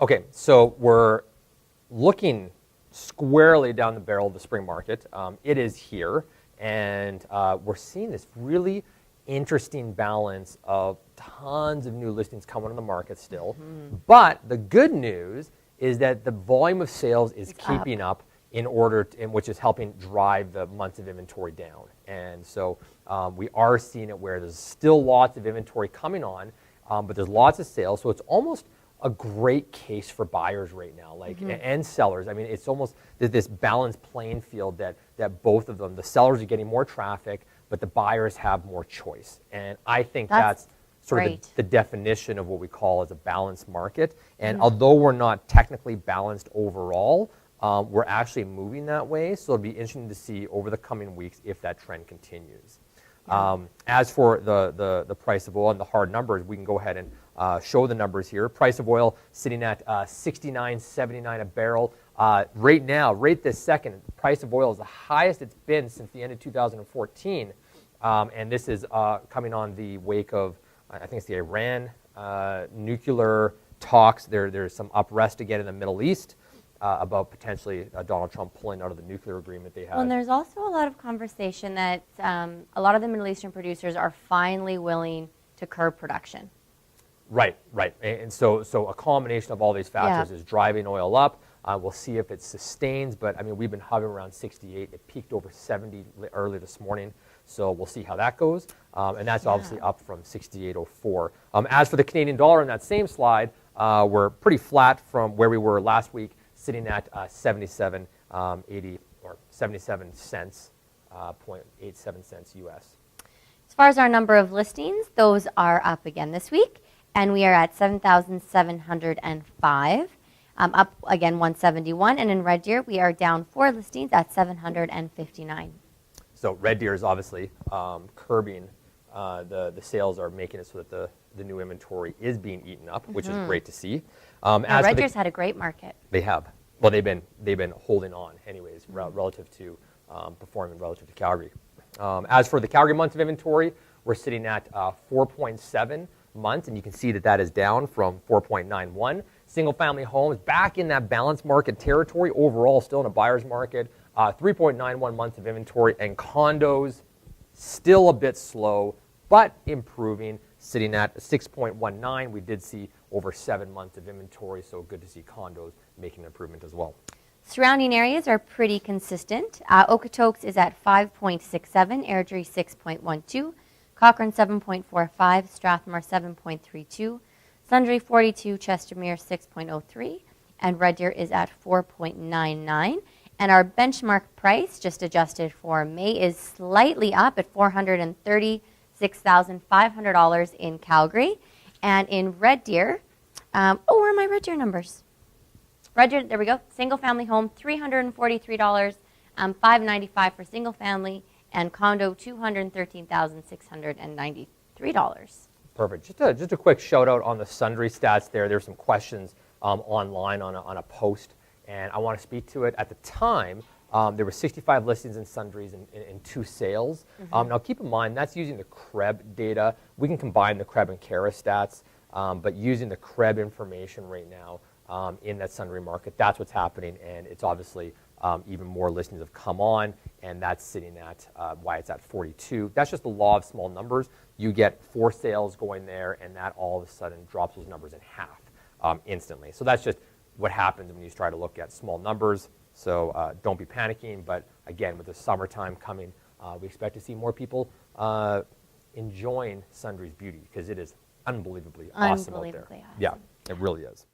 Okay, so we're looking squarely down the barrel of the spring market. It is here, and we're seeing this really interesting balance of tons of new listings coming on the market still. But the good news is that the volume of sales is keeping up in order to, which is helping drive the months of inventory down. And so we are seeing it where there's still lots of inventory coming on, but there's lots of sales. So it's almost a great case for buyers right now, like and sellers. I mean, it's almost this balanced playing field that both of them, the sellers are getting more traffic, but the buyers have more choice. And I think that's sort of the definition of what we call as a balanced market. And although we're not technically balanced overall, we're actually moving that way. So it'll be interesting to see over the coming weeks if that trend continues. As for the price of oil and the hard numbers, we can go ahead and show the numbers here. Price of oil sitting at $69.79 a barrel. Right now, right this second, the price of oil is the highest it's been since the end of 2014. And this is coming on the wake of, I think it's the Iran nuclear talks. There's some unrest again in the Middle East about potentially Donald Trump pulling out of the nuclear agreement they had. Well, and there's also a lot of conversation that a lot of the Middle Eastern producers are finally willing to curb production. Right. And so a combination of all these factors is driving oil up. We'll see if it sustains, but I mean, we've been hovering around 68. It peaked over 70 early this morning, so we'll see how that goes. And that's obviously up from 68.04. As for the Canadian dollar in that same slide, we're pretty flat from where we were last week, sitting at 77.80 or 77 cents, 0.87 cents US. As far as our number of listings, those are up again this week, and we are at 7,705. Up again 171, and in Red Deer we are down 4 listings at 759. So Red Deer is obviously curbing the sales, are making it so that the new inventory is being eaten up, which is great to see. Red Deer's had a great market. They have. Well, they've been holding on anyways, relative to performing relative to Calgary. As for the Calgary months of inventory, we're sitting at 4.7 months, and you can see that is down from 4.91. Single-family homes back in that balanced market territory. Overall, still in a buyer's market. 3.91 months of inventory, and condos still a bit slow, but improving, sitting at 6.19. We did see over 7 months of inventory, so good to see condos making an improvement as well. Surrounding areas are pretty consistent. Okotoks is at 5.67, Airdrie 6.12, Cochrane 7.45, Strathmore 7.32, Sundre 42, Chestermere 6.03, and Red Deer is at 4.99. And our benchmark price, just adjusted for May, is slightly up at $436,500 in Calgary. And in Red Deer, where are my Red Deer numbers? Red Deer, there we go, single family home, $343, $595 for single family, and condo, $213,693. Perfect. Just a quick shout out on the Sundre stats there. There's some questions online on a post, and I want to speak to it. At the time, there were 65 listings in Sundres and 2 sales. Now keep in mind, that's using the CREB data. We can combine the CREB and CARA stats, but using the CREB information right now in that Sundre market, that's what's happening, and it's obviously even more listings have come on, and that's sitting at why it's at 42. That's just the law of small numbers. You get 4 sales going there, and that all of a sudden drops those numbers in half instantly. So that's just what happens when you try to look at small numbers. So don't be panicking, but again, with the summertime coming, we expect to see more people enjoying Sundre's beauty, because it is unbelievably awesome out there. Awesome. Yeah, it really is.